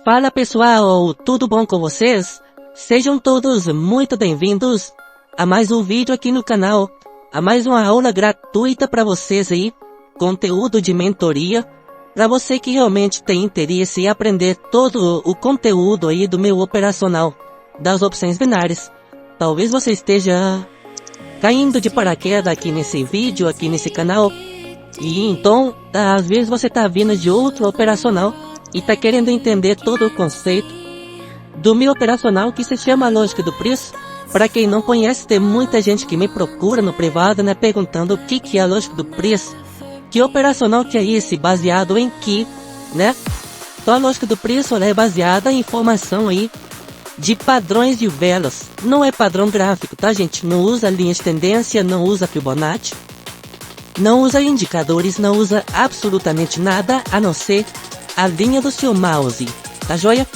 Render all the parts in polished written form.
Fala pessoal, tudo bom com vocês? Sejam todos muito bem-vindos a mais um vídeo aqui no canal, a mais uma aula gratuita para vocês aí, conteúdo de mentoria, para você que realmente tem interesse em aprender todo o conteúdo aí do meu operacional das opções binárias. Talvez você esteja caindo de paraquedas aqui nesse vídeo, aqui nesse canal, e então, às vezes você está vindo de outro operacional e está querendo entender todo o conceito do meu operacional que se chama lógica do preço. Para quem não conhece, tem muita gente que me procura no privado, né, perguntando o que é a lógica do preço, que operacional que é esse, baseado em que, né? Então a lógica do preço ela é baseada em informação aí de padrões de velas. Não é padrão gráfico, tá gente? Não usa linha de tendência, não usa Fibonacci, não usa indicadores, não usa absolutamente nada a não ser a linha do seu mouse, tá joia?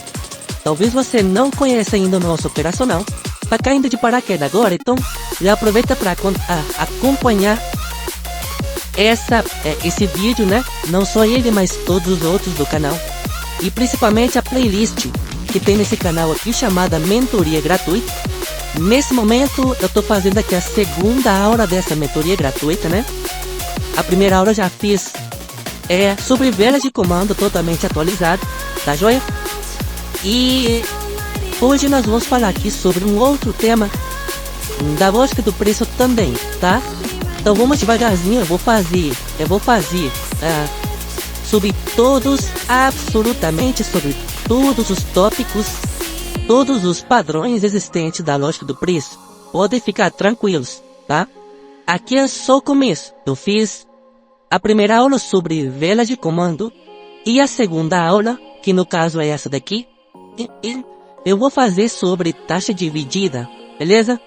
Talvez você não conheça ainda o nosso operacional, tá caindo de paraquedas agora, então já aproveita para acompanhar esse vídeo, né? Não só ele, mas todos os outros do canal, e principalmente a playlist que tem nesse canal aqui, chamada Mentoria Gratuita. Nesse momento eu tô fazendo aqui a segunda aula dessa mentoria gratuita, né? A primeira aula eu já fiz sobre velas de comando totalmente atualizado, tá joia? E hoje nós vamos falar aqui sobre um outro tema da lógica do preço também, tá? Então vamos devagarzinho, eu vou fazer sobre todos, absolutamente sobre todos os tópicos, todos os padrões existentes da lógica do preço. Podem ficar tranquilos, tá? Aqui é só o começo. Eu fiz a primeira aula sobre velas de comando e a segunda aula, que no caso é essa daqui, eu vou fazer sobre taxa dividida, beleza?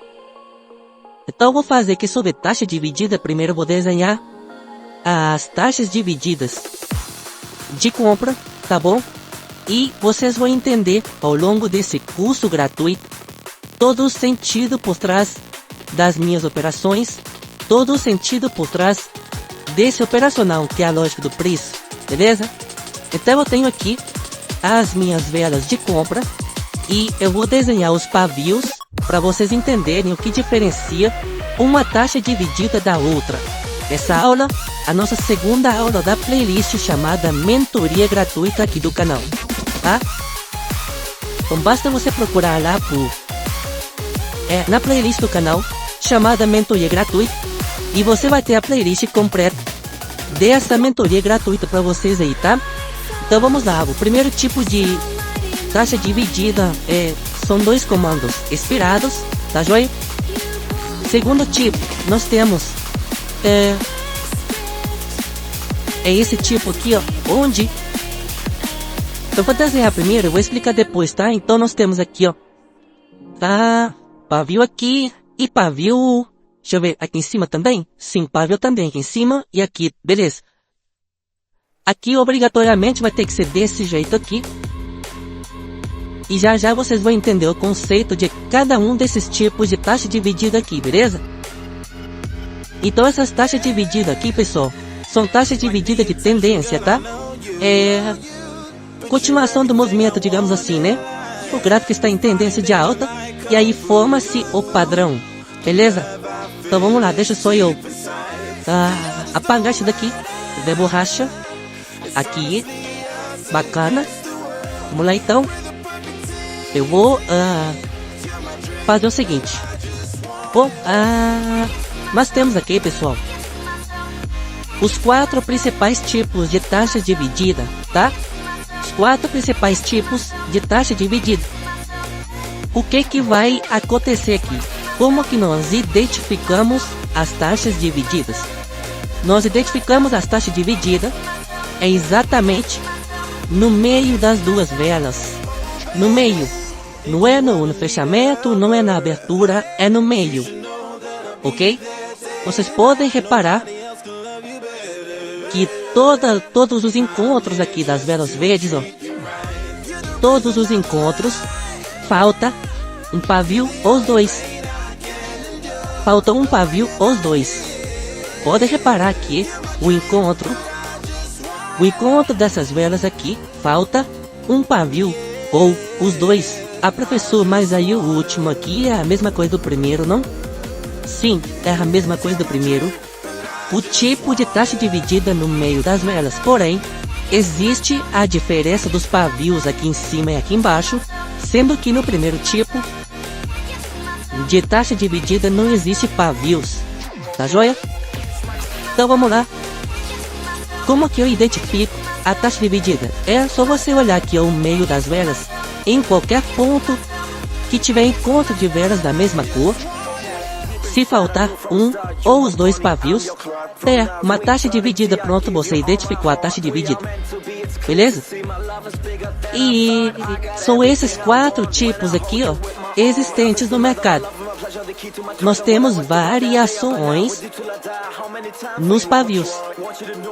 Então eu vou fazer aqui sobre taxa dividida. Primeiro eu vou desenhar as taxas divididas de compra, tá bom? E vocês vão entender ao longo desse curso gratuito todo o sentido por trás das minhas operações, todo o sentido por trás desse operacional que é a lógica do preço, beleza? Então eu tenho aqui as minhas velas de compra e eu vou desenhar os pavios para vocês entenderem o que diferencia uma taxa dividida da outra. Essa aula, a nossa segunda aula da playlist chamada Mentoria Gratuita aqui do canal, tá? Então basta você procurar lá na playlist do canal chamada Mentoria Gratuita e você vai ter a playlist completa dessa mentoria gratuita para vocês aí, tá? Então vamos lá, o primeiro tipo de taxa dividida são dois comandos expirados, tá joia? Segundo tipo, nós temos esse tipo aqui, ó, onde eu vou desenhar primeiro, eu vou explicar depois, tá? Então nós temos aqui, ó, tá, pavio aqui e pavio, deixa eu ver, aqui em cima também? Sim, pavio também aqui em cima e aqui, beleza. Aqui obrigatoriamente vai ter que ser desse jeito aqui. E já já vocês vão entender o conceito de cada um desses tipos de taxa dividida aqui, beleza? Então essas taxas divididas aqui, pessoal, são taxas divididas de tendência, tá? Continuação do movimento, digamos assim, né? O gráfico está em tendência de alta e aí forma-se o padrão, beleza? Então vamos lá, deixa só eu apagar isso daqui de borracha. Aqui, bacana. Vamos lá então. Eu vou fazer o seguinte. Bom, nós temos aqui, pessoal, os 4 principais tipos de taxa dividida, tá? Os 4 principais tipos de taxa dividida. O que vai acontecer aqui? Como que nós identificamos as taxas divididas? Nós identificamos as taxas divididas exatamente no meio das duas velas. No meio. Não é no fechamento, não é na abertura, é no meio. Ok? Vocês podem reparar que todos os encontros aqui das velas verdes, ó, todos os encontros, falta um pavio ou os dois. Falta um pavio ou os dois. Pode reparar que o encontro dessas velas aqui falta um pavio, ou os dois. Professor, mas aí o último aqui é a mesma coisa do primeiro, não? Sim, é a mesma coisa do primeiro. O tipo de taxa dividida no meio das velas, porém, existe a diferença dos pavios aqui em cima e aqui embaixo, sendo que no primeiro tipo de taxa dividida não existe pavios, tá joia? Então vamos lá. Como que eu identifico a taxa dividida? É só você olhar aqui ao meio das velas, em qualquer ponto que tiver encontro de velas da mesma cor. Se faltar um ou os dois pavios, é uma taxa dividida. Pronto, você identificou a taxa dividida. Beleza? E são esses 4 tipos aqui, ó, existentes no mercado. Nós temos variações nos pavios,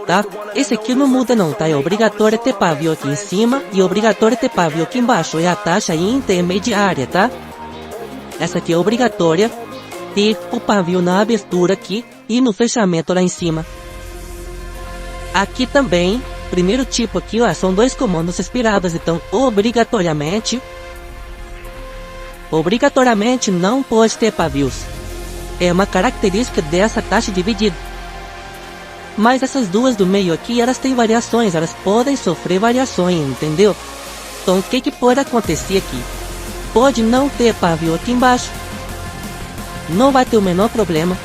tá? Esse aqui não muda não, tá? É obrigatório ter pavio aqui em cima e obrigatório ter pavio aqui embaixo. É a taxa intermediária, tá? Essa aqui é obrigatória ter o pavio na abertura aqui e no fechamento lá em cima. Aqui também, primeiro tipo aqui, ó, são 2 comandos respirados, então obrigatoriamente não pode ter pavios. É uma característica dessa taxa dividida. Mas essas duas do meio aqui, elas têm variações, elas podem sofrer variações, entendeu? Então o que pode acontecer aqui? Pode não ter pavio aqui embaixo, não vai ter o menor problema,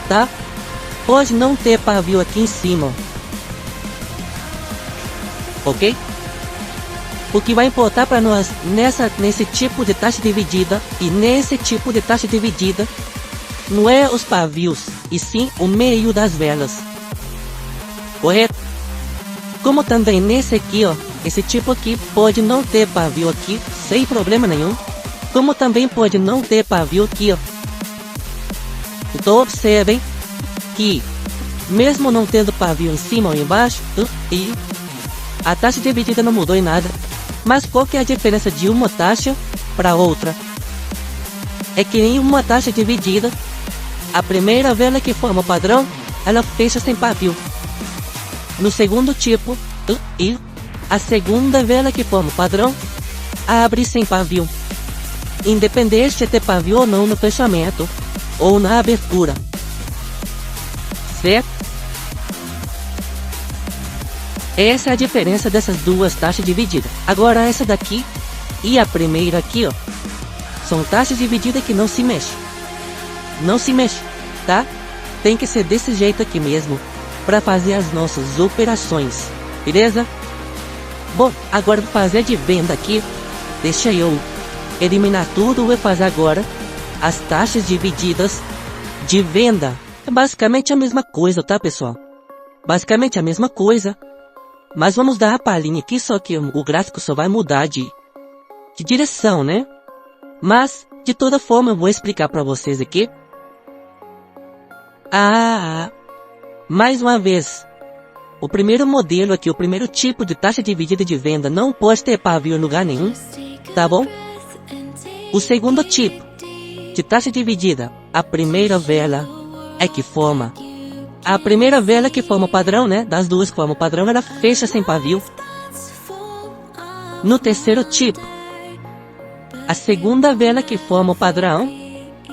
tá? Pode não ter pavio aqui em cima, ok? O que vai importar para nós nesse tipo de taxa dividida e nesse tipo de taxa dividida não é os pavios, e sim o meio das velas, correto? Como também nesse aqui, ó, esse tipo aqui pode não ter pavio aqui sem problema nenhum, como também pode não ter pavio aqui, ó. Então observem que mesmo não tendo pavio em cima ou embaixo, e a taxa dividida não mudou em nada. Mas qual que é a diferença de uma taxa para outra? É que em uma taxa dividida, a primeira vela que forma o padrão, ela fecha sem pavio. No segundo tipo, e a segunda vela que forma o padrão, abre sem pavio, independente de ter pavio ou não no fechamento ou na abertura, certo? Essa é a diferença dessas duas taxas divididas. Agora essa daqui e a primeira aqui, ó, são taxas divididas que não se mexe. Não se mexe, tá? Tem que ser desse jeito aqui mesmo para fazer as nossas operações, beleza? Bom, agora para fazer de venda aqui, deixa eu eliminar tudo. Vou fazer agora as taxas divididas de venda. É basicamente a mesma coisa, tá, pessoal? Basicamente a mesma coisa. Mas vamos dar a palhinha aqui, só que o gráfico só vai mudar de direção, né? Mas, de toda forma, eu vou explicar para vocês aqui. Mais uma vez, o primeiro modelo aqui, o primeiro tipo de taxa dividida de venda não pode ter pavio em lugar nenhum, tá bom? O segundo tipo de taxa dividida, a primeira vela é que forma. A primeira vela que forma o padrão, né? Das duas que formam o padrão, ela fecha sem pavio. No terceiro tipo, a segunda vela que forma o padrão,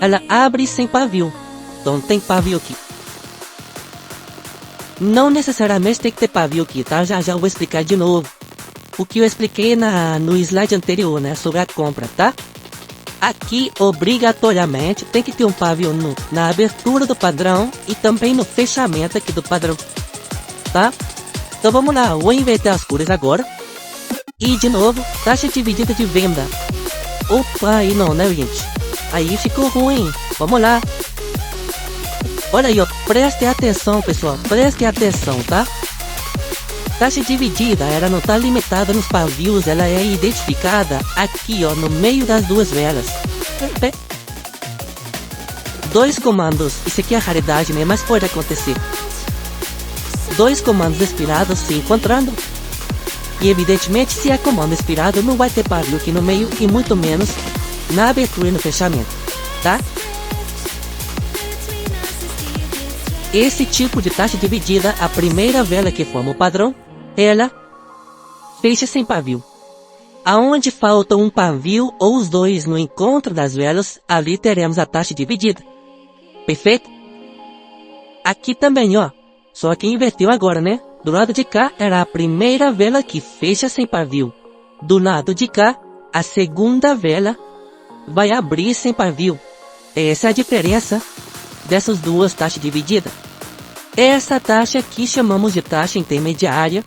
ela abre sem pavio. Então tem pavio aqui. Não necessariamente tem que ter pavio aqui, tá? Já eu vou explicar de novo o que eu expliquei no slide anterior, né? Sobre a compra, tá? Aqui, obrigatoriamente, tem que ter um pavio na abertura do padrão e também no fechamento aqui do padrão, tá? Então vamos lá, vou inverter as cores agora. E de novo, taxa dividida de venda. Opa, aí não, né, gente? Aí ficou ruim. Vamos lá. Olha aí, ó, prestem atenção, pessoal, prestem atenção, tá? Taxa dividida, ela não está limitada nos pavios, ela é identificada aqui, ó, no meio das duas velas. Dois comandos, isso aqui é raridade, né? Mas pode acontecer. Dois comandos expirados se encontrando. E evidentemente, se é comando expirado, não vai ter pavio aqui no meio e muito menos na abertura e no fechamento, tá? Esse tipo de taxa dividida, a primeira vela que forma o padrão, ela fecha sem pavio. Aonde falta um pavio ou os dois no encontro das velas, ali teremos a taxa dividida. Perfeito? Aqui também, ó. Só que inverteu agora, né? Do lado de cá era a primeira vela que fecha sem pavio. Do lado de cá, a segunda vela vai abrir sem pavio. Essa é a diferença dessas duas taxas divididas. Essa taxa aqui chamamos de taxa intermediária.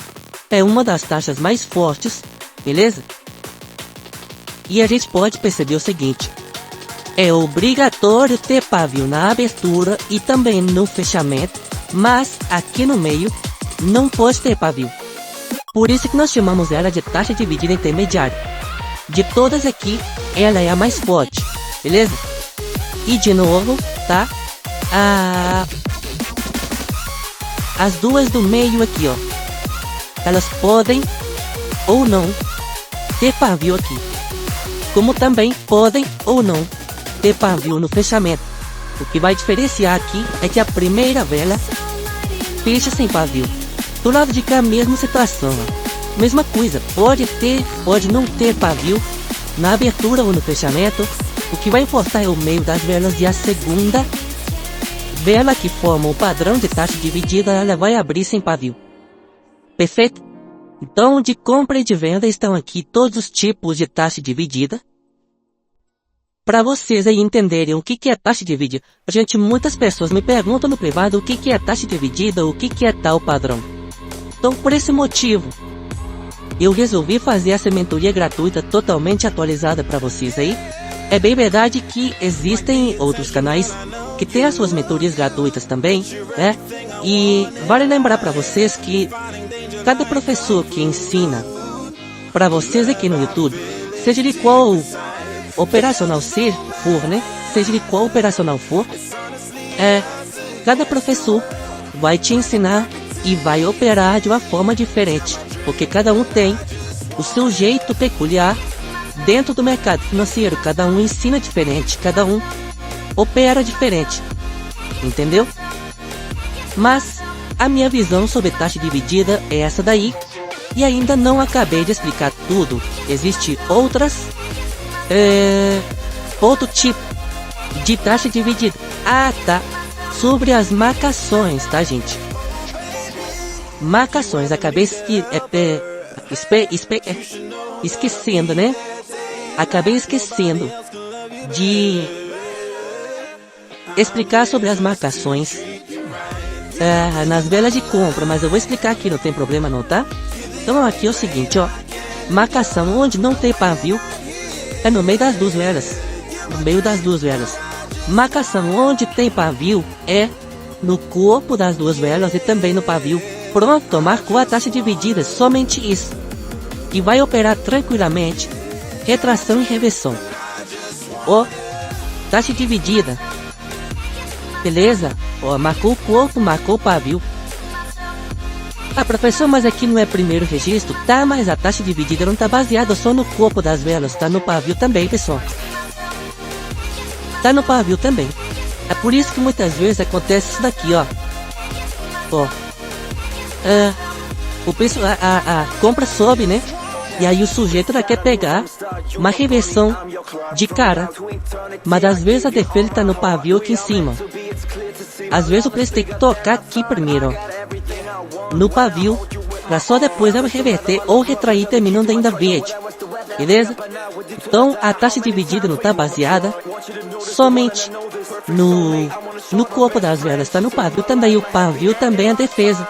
É uma das taxas mais fortes, beleza? E a gente pode perceber o seguinte. É obrigatório ter pavio na abertura e também no fechamento, mas aqui no meio não pode ter pavio. Por isso que nós chamamos ela de taxa dividida intermediária. De todas aqui, ela é a mais forte, beleza? E de novo, tá? As duas do meio aqui, ó. Elas podem ou não ter pavio aqui. Como também podem ou não ter pavio no fechamento. O que vai diferenciar aqui é que a primeira vela fecha sem pavio. Do lado de cá, mesma situação, ó. Mesma coisa, pode ter, pode não ter pavio na abertura ou no fechamento. O que vai importar é o meio das velas e a segunda vela que forma o padrão de taxa dividida, ela vai abrir sem pavio. Perfeito? Então, de compra e de venda estão aqui todos os tipos de taxa dividida. Para vocês aí entenderem o que é taxa dividida. Muitas pessoas me perguntam no privado o que é taxa dividida, o que é tal padrão. Então, por esse motivo, eu resolvi fazer essa mentoria gratuita totalmente atualizada para vocês aí. É bem verdade que existem outros canais que têm as suas mentorias gratuitas também, né? E vale lembrar para vocês que cada professor que ensina para vocês aqui no YouTube, seja de qual operacional for, né? Seja de qual operacional for, cada professor vai te ensinar e vai operar de uma forma diferente, porque cada um tem o seu jeito peculiar dentro do mercado financeiro, cada um ensina diferente, cada um opera diferente, entendeu? Mas a minha visão sobre taxa dividida é essa daí, e ainda não acabei de explicar tudo. Existe outro tipo de taxa dividida. Tá, sobre as marcações, tá, gente? Marcações, acabei esquecendo, né? Acabei esquecendo de explicar sobre as marcações nas velas de compra, mas eu vou explicar aqui, não tem problema não, tá? Então aqui é o seguinte, ó. Marcação onde não tem pavio é no meio das duas velas. No meio das duas velas. Marcação onde tem pavio é no corpo das duas velas e também no pavio. Pronto, marcou a taxa dividida, somente isso. E vai operar tranquilamente retração e reversão. Ó, taxa dividida. Beleza? Ó, marcou o corpo, marcou o pavio. Professor, mas aqui não é primeiro registro? Tá, mas a taxa dividida não tá baseada só no corpo das velas, tá no pavio também, pessoal. Tá no pavio também. É por isso que muitas vezes acontece isso daqui, ó. Ó. O preço, a compra sobe, né? E aí o sujeito quer pegar uma reversão de cara. Mas às vezes a defesa tá no pavio aqui em cima. Às vezes o preço tem que tocar aqui primeiro, ó, no pavio, para só depois ela reverter ou retrair terminando ainda verde. Beleza? Então a taxa dividida não está baseada somente no corpo das velas, está no pavio também. O pavio também é defesa.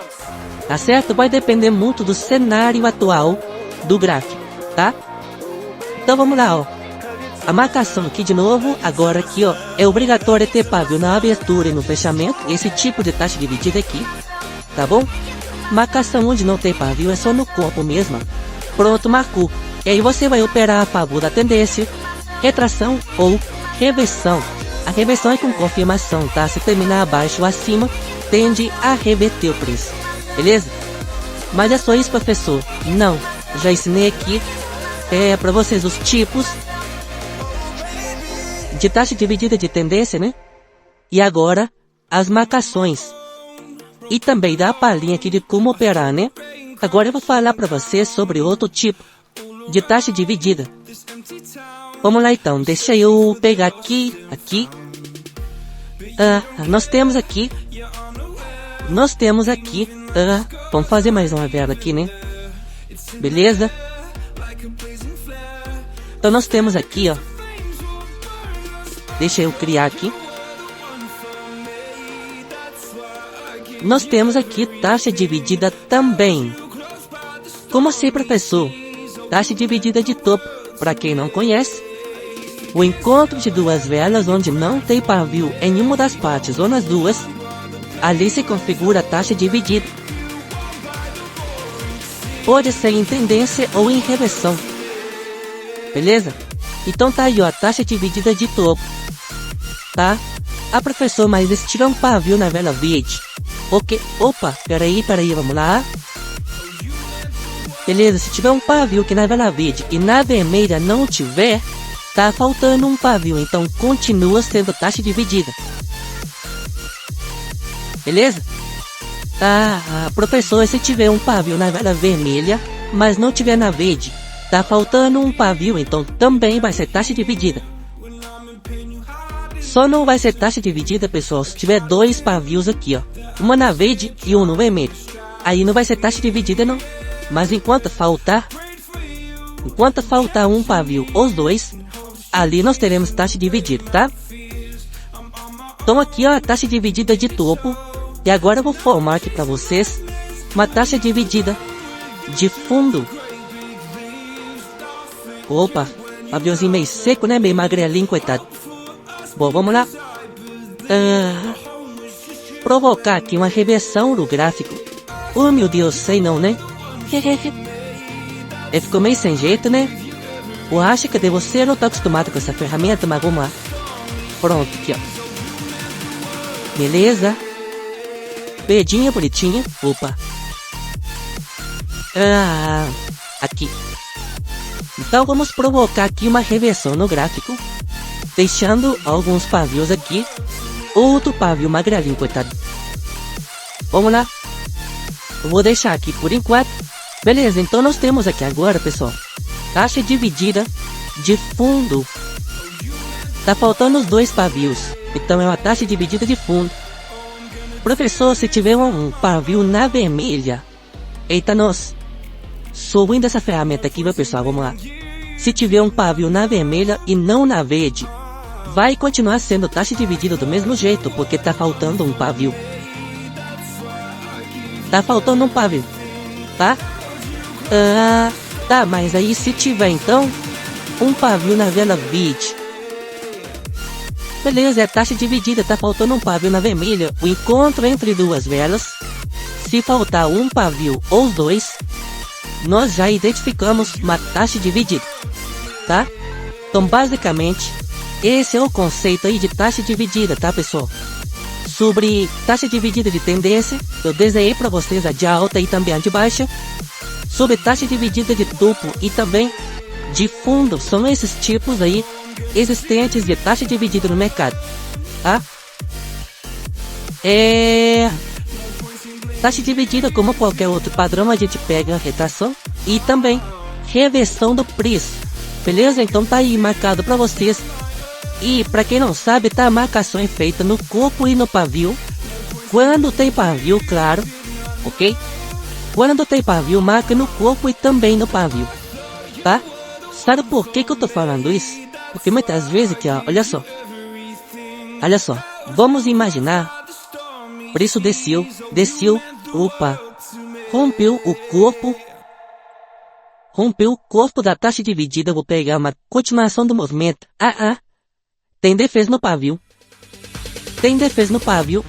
Tá certo? Vai depender muito do cenário atual do gráfico, tá? Então vamos lá, ó. A marcação aqui de novo, agora aqui, ó, é obrigatório ter pavio na abertura e no fechamento, esse tipo de taxa dividida aqui, tá bom? Marcação onde não tem pavio é só no corpo mesmo. Pronto, marcou. E aí você vai operar a favor da tendência, retração ou reversão. A reversão é com confirmação, tá? Se terminar abaixo ou acima, tende a reverter o preço. Beleza? Mas é só isso, professor? Não. Já ensinei aqui para vocês os tipos de taxa dividida de tendência, né? E agora as marcações. E também dá a palhinha aqui de como operar, né? Agora eu vou falar para vocês sobre outro tipo de taxa dividida. Vamos lá então, deixa eu pegar aqui. Nós temos aqui. Vamos fazer mais uma vela aqui, né? Beleza? Então nós temos aqui, ó. Deixa eu criar aqui. Nós temos aqui taxa dividida também. Como assim, professor? Taxa dividida de topo. Para quem não conhece, o encontro de duas velas onde não tem pavio em uma das partes ou nas duas, ali se configura a taxa dividida. Pode ser em tendência ou em reversão. Beleza? Então tá aí, ó, a taxa dividida de topo. Tá? Professor, mas se tiver um pavio na vela verde, ok? Opa, peraí, vamos lá. Beleza, se tiver um pavio aqui na vela verde e na vermelha não tiver, tá faltando um pavio, então continua sendo taxa dividida. Beleza? Professor, se tiver um pavio na vela vermelha, mas não tiver na verde, tá faltando um pavio, então também vai ser taxa dividida. Só não vai ser taxa dividida, pessoal, se tiver dois pavios aqui, ó, uma na verde e um no vermelho. Aí não vai ser taxa dividida, não. Mas enquanto faltar um pavio ou os dois, ali nós teremos taxa dividida, tá? Então aqui, ó, a taxa dividida de topo. E agora eu vou formar aqui para vocês uma taxa dividida de fundo. Opa, paviozinho meio seco, né? Meio magrelinho, coitado. Bom, vamos lá. Provocar aqui uma reversão no gráfico. Oh, meu Deus, sei não, né? Ficou meio sem jeito, né? Eu acho que você não tá acostumado com essa ferramenta, mas vamos lá. Pronto, aqui, ó. Beleza? Verdinha, bonitinha. Opa. Aqui. Então vamos provocar aqui uma reversão no gráfico, deixando alguns pavios aqui. Outro pavio magrelinho, coitado. Vamos lá. Eu vou deixar aqui por enquanto. Beleza, então nós temos aqui agora, pessoal, taxa dividida de fundo. Tá faltando os dois pavios, então é uma taxa dividida de fundo. Professor, se tiver um pavio na vermelha, eita, nós subindo essa ferramenta aqui, meu pessoal, vamos lá. Se tiver um pavio na vermelha e não na verde, vai continuar sendo taxa dividida do mesmo jeito, porque tá faltando um pavio. Tá faltando um pavio, tá? Tá, mas aí se tiver então um pavio na vela verde, beleza, é taxa dividida, tá faltando um pavio na vermelha, o encontro entre duas velas. Se faltar um pavio ou os dois, nós já identificamos uma taxa dividida, tá? Então basicamente esse é o conceito aí de taxa dividida, tá, pessoal? Sobre taxa dividida de tendência, eu desenhei para vocês a de alta e também a de baixa. Sobre taxa dividida de topo e também de fundo, são esses tipos aí existentes de taxa dividida no mercado, tá? Taxa dividida, como qualquer outro padrão, a gente pega retração e também reversão do preço, beleza? Então tá aí marcado para vocês. E para quem não sabe, tá, a marcação é feita no corpo e no pavio. Quando tem pavio, claro, ok? Quando tem pavio, marca no corpo e também no pavio, tá? Sabe por que eu tô falando isso? Porque muitas vezes aqui, ó, olha só, vamos imaginar, o preço desceu, opa, rompeu o corpo da taxa dividida. Vou pegar uma continuação do movimento. Tem defesa no pavio,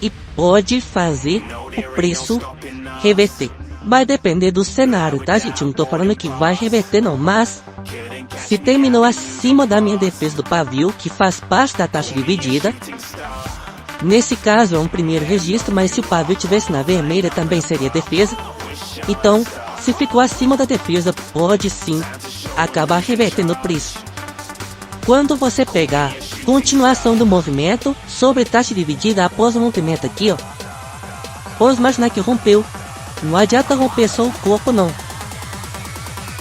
e pode fazer o preço reverter. Vai depender do cenário, tá, gente? Eu não tô falando que vai reverter não, mas se terminou acima da minha defesa do pavio, que faz parte da taxa dividida, nesse caso é um primeiro registro, mas se o pavio tivesse na vermelha também seria defesa. Então, se ficou acima da defesa, pode sim acabar revertendo o preço. Quando você pegar continuação do movimento sobre taxa dividida após o movimento aqui, ó, vamos imaginar que rompeu. Não adianta romper só o corpo não.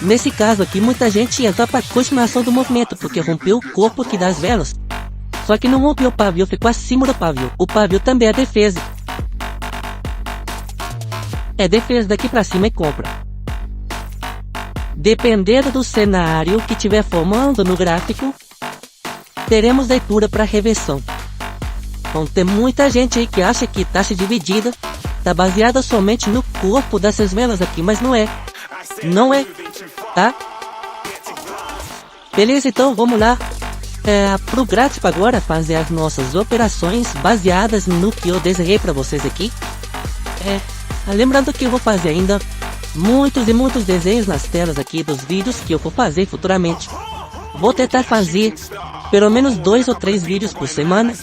Nesse caso aqui, muita gente entra para continuação do movimento, porque rompeu o corpo aqui das velas. Só que não rompeu o pavio, ficou acima do pavio. O pavio também é defesa. É defesa daqui para cima e compra. Dependendo do cenário que estiver formando no gráfico, teremos leitura para reversão. Então tem muita gente aí que acha que taxa dividida está baseada somente no corpo dessas velas aqui, mas não é. Não é, tá? Beleza, então vamos lá pro gráfico agora fazer as nossas operações baseadas no que eu desenhei para vocês aqui. Lembrando que eu vou fazer ainda muitos e muitos desenhos nas telas aqui dos vídeos que eu vou fazer futuramente. Vou tentar fazer pelo menos 2 ou 3 vídeos por semana.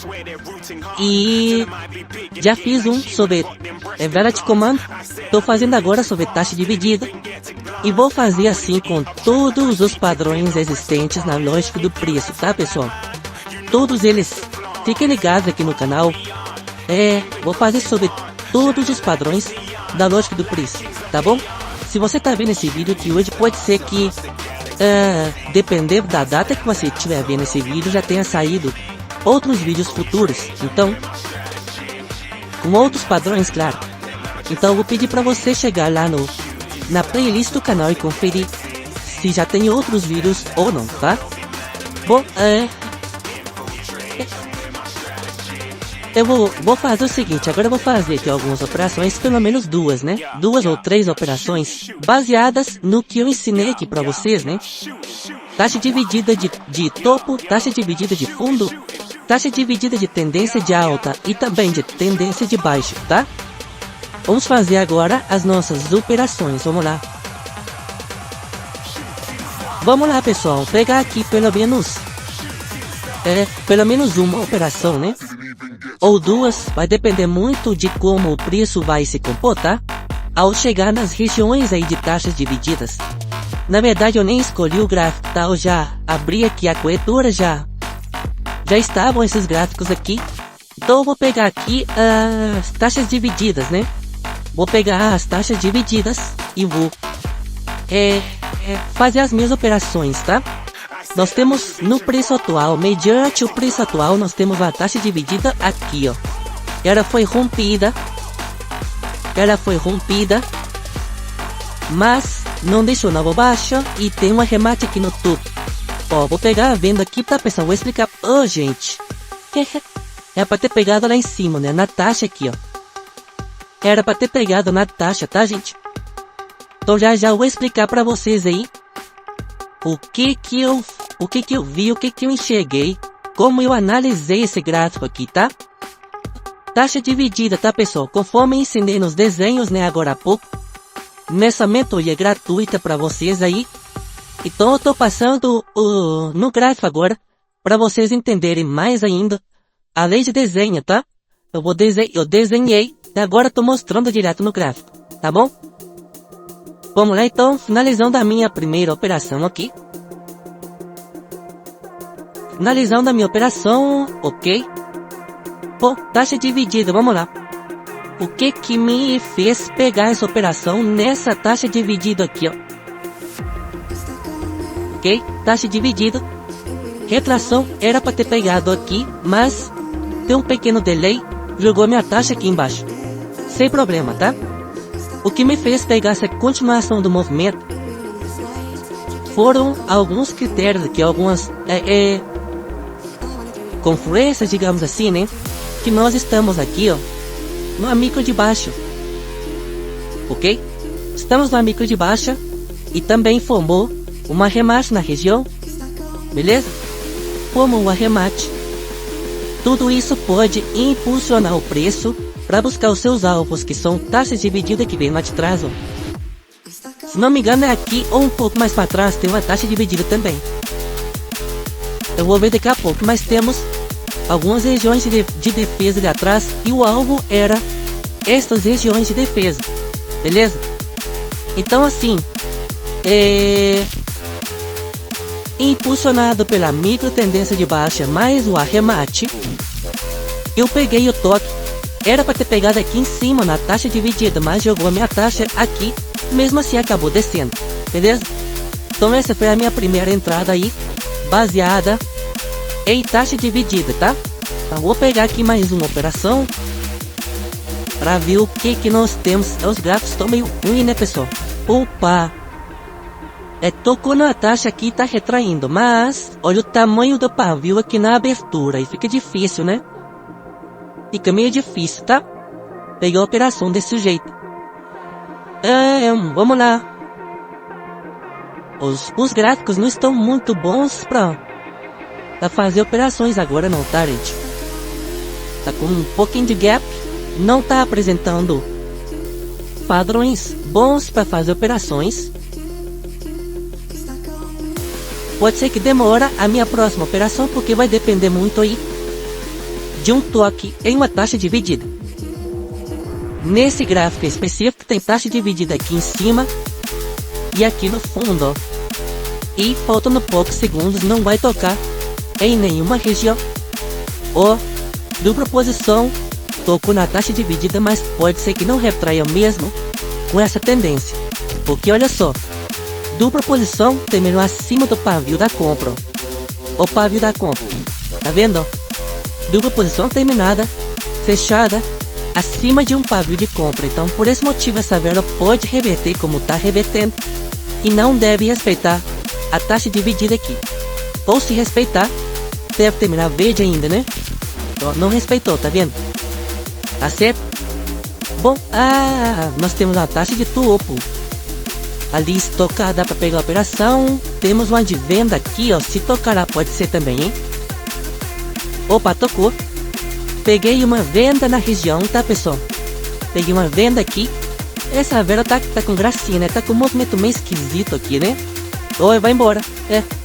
E já fiz um sobre vela de comando. Estou fazendo agora sobre taxa dividida. E vou fazer assim com todos os padrões existentes na lógica do preço, tá pessoal? Todos eles. Fiquem ligados aqui no canal. Vou fazer sobre todos os padrões da lógica do preço, tá bom? Se você está vendo esse vídeo aqui hoje, pode ser que dependendo da data que você estiver vendo esse vídeo, já tenha saído outros vídeos futuros, então com outros padrões, claro. Então eu vou pedir para você chegar lá na playlist do canal e conferir se já tem outros vídeos ou não, tá? Bom, eu vou fazer o seguinte, agora eu vou fazer aqui algumas operações, pelo menos 2, né? 2 ou 3 operações baseadas no que eu ensinei aqui pra vocês, né? Taxa dividida de topo, taxa dividida de fundo, taxa dividida de tendência de alta e também de tendência de baixo, tá? Vamos fazer agora as nossas operações, vamos lá. Vamos lá, pessoal, pegar aqui pelo menos uma operação, né? Ou 2, vai depender muito de como o preço vai se comportar ao chegar nas regiões aí de taxas divididas. Na verdade eu nem escolhi o gráfico, tá? Eu já abri aqui a corretora, já estavam esses gráficos aqui. Então eu vou pegar aqui as taxas divididas, né? Vou pegar as taxas divididas e vou fazer as minhas operações, tá? Nós temos no preço atual, mediante o preço atual, nós temos a taxa dividida aqui, ó. Ela foi rompida, mas não deixou nova baixa e tem um arremate aqui no topo. Ó, vou pegar a venda aqui, tá pessoal? Vou explicar. Ô, gente, é pra ter pegado lá em cima, né? Na taxa aqui, ó. Era pra ter pegado na taxa, tá, gente? Então já vou explicar pra vocês aí o que que eu vi, o que que eu enxerguei, como eu analisei esse gráfico aqui, tá? Taxa dividida, tá, pessoal? Conforme ensinei nos desenhos, né, agora há pouco, nessa mentoria gratuita para vocês aí. Então eu tô passando no gráfico agora, para vocês entenderem mais ainda a lei de desenho, tá? Eu desenhei, e agora tô mostrando direto no gráfico, tá bom? Vamos lá então, finalizando a minha primeira operação aqui. Finalizando a minha operação, ok. Bom, taxa dividida, vamos lá. O que que me fez pegar essa operação nessa taxa dividida aqui, ó. Ok, taxa dividida. Retração era para ter pegado aqui, mas tem um pequeno delay, jogou minha taxa aqui embaixo. Sem problema, tá? O que me fez pegar essa continuação do movimento foram alguns critérios aqui, algumas confluências, digamos assim, né? Que nós estamos aqui, ó, no micro de baixa, ok? Estamos no micro de baixa e também formou uma arremate na região, beleza? Formou um arremate. Tudo isso pode impulsionar o preço para buscar os seus alvos, que são taxas divididas que vem lá de trás, ó. Se não me engano é aqui ou um pouco mais para trás, tem uma taxa dividida também. Eu vou ver daqui a pouco, mas temos algumas regiões de defesa ali atrás e o alvo era estas regiões de defesa, beleza? Então assim, impulsionado pela micro tendência de baixa mais o arremate, eu peguei o toque. Era para ter pegado aqui em cima na taxa dividida, mas jogou a minha taxa aqui, mesmo assim acabou descendo, beleza? Então essa foi a minha primeira entrada aí, baseada em taxa dividida, tá? Então vou pegar aqui mais uma operação para ver o que nós temos. Os gráficos estão meio ruins, né, pessoal? Opa! Tocou na taxa aqui, tá retraindo, mas olha o tamanho do pavio aqui na abertura e fica difícil, né? Fica meio difícil, tá? Pegar a operação desse jeito. Vamos lá. Os gráficos não estão muito bons pra fazer operações agora não, tá, gente? Tá com um pouquinho de gap. Não tá apresentando padrões bons para fazer operações. Pode ser que demora a minha próxima operação, porque vai depender muito aí de um toque em uma taxa dividida. Nesse gráfico específico tem taxa dividida aqui em cima e aqui no fundo, ó. E faltando poucos segundos não vai tocar em nenhuma região. Ó, dupla posição, tocou na taxa dividida, mas pode ser que não retraia mesmo com essa tendência. Porque olha só, dupla posição terminou acima do pavio da compra. O pavio da compra, tá vendo? Dupla posição terminada, fechada, acima de um pavio de compra. Então por esse motivo essa vela pode reverter como está revertendo e não deve respeitar a taxa dividida aqui. Ou se respeitar, deve terminar verde ainda, né? Então, não respeitou, tá vendo? Tá certo? Bom, nós temos a taxa de topo. Ali se tocar dá para pegar a operação. Temos uma de venda aqui, ó. Se tocar lá pode ser também, hein? Opa, tocou. Peguei uma venda na região, tá, pessoal? Peguei uma venda aqui. Essa vela tá com gracinha, né? Tá com um movimento meio esquisito aqui, né? Oi, vai embora.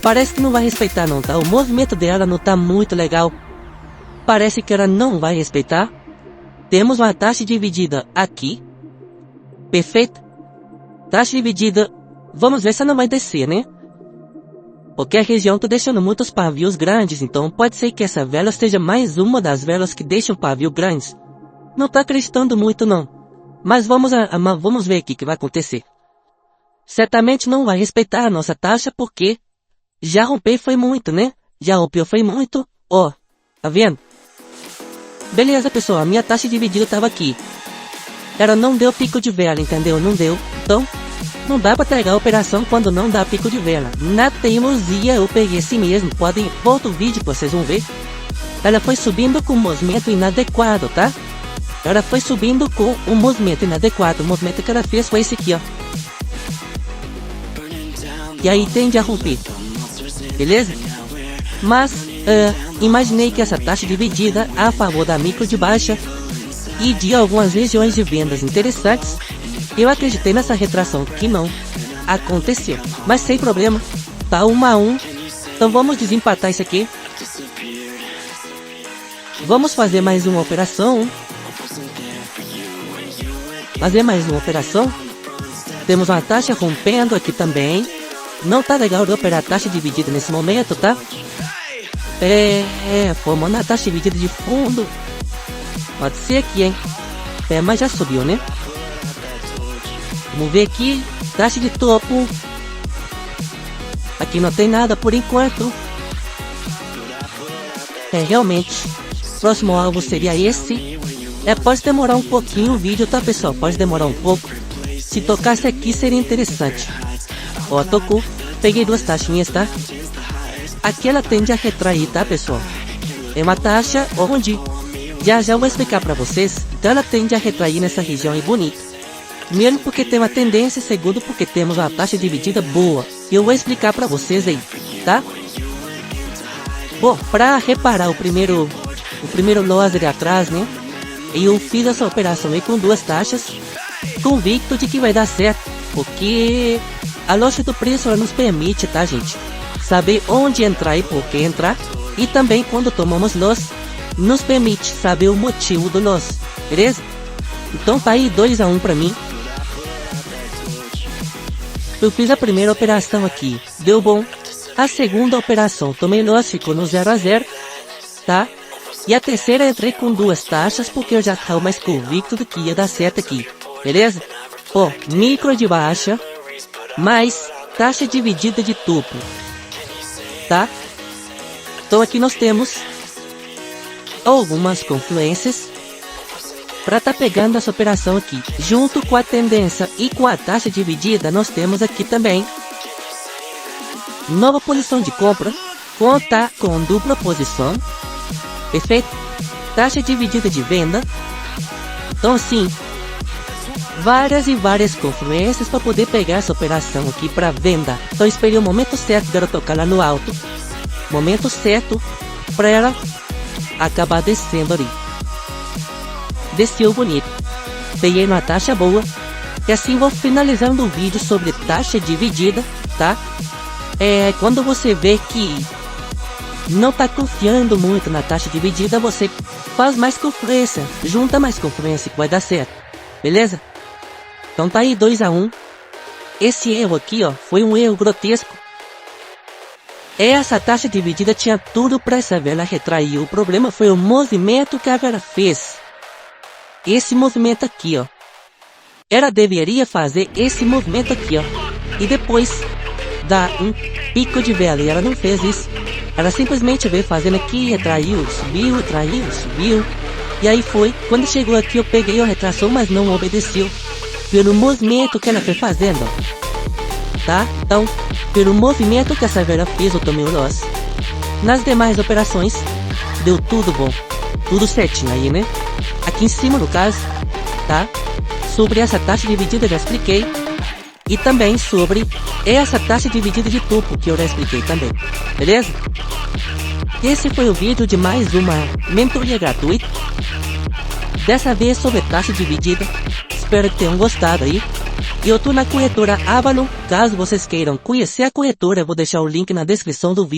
Parece que não vai respeitar não, tá? O movimento dela não tá muito legal. Parece que ela não vai respeitar. Temos uma taxa dividida aqui. Perfeito. Taxa dividida. Vamos ver se ela não vai descer, né? Porque a região tá deixando muitos pavios grandes, então pode ser que essa vela seja mais uma das velas que deixam pavio grandes. Não tá acreditando muito não. Mas vamos ver aqui o que vai acontecer. Certamente não vai respeitar a nossa taxa porque já rompeu foi muito, né? Já rompeu foi muito. Ó, tá vendo? Beleza, pessoal, a minha taxa dividida tava aqui. Ela não deu pico de vela, entendeu? Não deu. Então, não dá pra pegar a operação quando não dá pico de vela. Na teimosia eu peguei assim mesmo. Volta o vídeo pra vocês vão ver. Ela foi subindo com um movimento inadequado, tá? Ela foi subindo com um movimento inadequado. O movimento que ela fez foi esse aqui, ó. E aí tende a romper. Beleza? Mas, imaginei que essa taxa dividida a favor da micro de baixa e de algumas regiões de vendas interessantes, eu acreditei nessa retração que não aconteceu. Mas sem problema, tá 1 a 1. Então vamos desempatar isso aqui. Vamos fazer mais uma operação. Temos uma taxa rompendo aqui também. Não tá legal de operar taxa dividida nesse momento, tá? Formando a taxa dividida de fundo. Pode ser aqui, hein? Mas já subiu, né? Vamos ver aqui. Taxa de topo. Aqui não tem nada por enquanto. Realmente. Próximo alvo seria esse. Pode demorar um pouquinho o vídeo, tá, pessoal? Pode demorar um pouco. Se tocasse aqui seria interessante. Ó, tocou. Peguei duas taxinhas, tá? Aqui ela tende a retrair, tá, pessoal? É uma taxa onde já eu vou explicar pra vocês. Então ela tende a retrair nessa região aí bonita. Primeiro porque tem uma tendência, segundo porque temos uma taxa dividida boa. Eu vou explicar pra vocês aí, tá? Bom, pra reparar o primeiro loss ali atrás, né? Eu fiz essa operação aí com duas taxas, convicto de que vai dar certo, porque a lógica do preço ela nos permite, tá, gente? Saber onde entrar e por que entrar, e também quando tomamos loss, nos permite saber o motivo do loss, beleza? Então tá aí 2 a 1 pra mim. Eu fiz a primeira operação aqui, deu bom. A segunda operação tomei loss, ficou no 0 a 0, tá? E a terceira entrei com duas taxas porque eu já estava mais convicto do que ia dar certo aqui, beleza? Ó, micro de baixa, mais taxa dividida de tupo, tá? Então aqui nós temos algumas confluências para tá pegando essa operação aqui. Junto com a tendência e com a taxa dividida, nós temos aqui também nova posição de compra, conta com dupla posição, perfeito? Taxa dividida de venda. Então assim, várias confluências para poder pegar essa operação aqui para venda. Então esperei o momento certo dela tocar lá no alto, momento certo para ela acabar descendo ali. Desceu bonito, peguei uma taxa boa. E assim vou finalizando o vídeo sobre taxa dividida, tá? Quando você vê que não tá confiando muito na taxa dividida, você faz mais confluência, junta mais confluência que vai dar certo, beleza? Então tá aí 2 a 1. Esse erro aqui, ó, foi um erro grotesco. Essa taxa dividida tinha tudo para essa vela retrair. O problema foi o movimento que a vela fez. Esse movimento aqui, ó. Ela deveria fazer esse movimento aqui, ó. E depois dar um pico de vela. E ela não fez isso. Ela simplesmente veio fazendo aqui, retraiu, subiu, retraiu, subiu. E aí foi. Quando chegou aqui eu peguei a retração, mas não obedeceu. Pelo movimento que ela foi fazendo, ó. Tá? Então, pelo movimento que essa vela fez, eu tomei o loss. Nas demais operações, deu tudo bom. Tudo certinho aí, né? Aqui em cima, no caso, tá? Sobre essa taxa dividida eu já expliquei. E também sobre essa taxa dividida de topo, que eu já expliquei também. Beleza? Esse foi o vídeo de mais uma mentoria gratuita. Dessa vez sobre taxa dividida. Espero que tenham gostado aí. E eu tô na corretora Avalon. Caso vocês queiram conhecer a corretora, eu vou deixar o link na descrição do vídeo.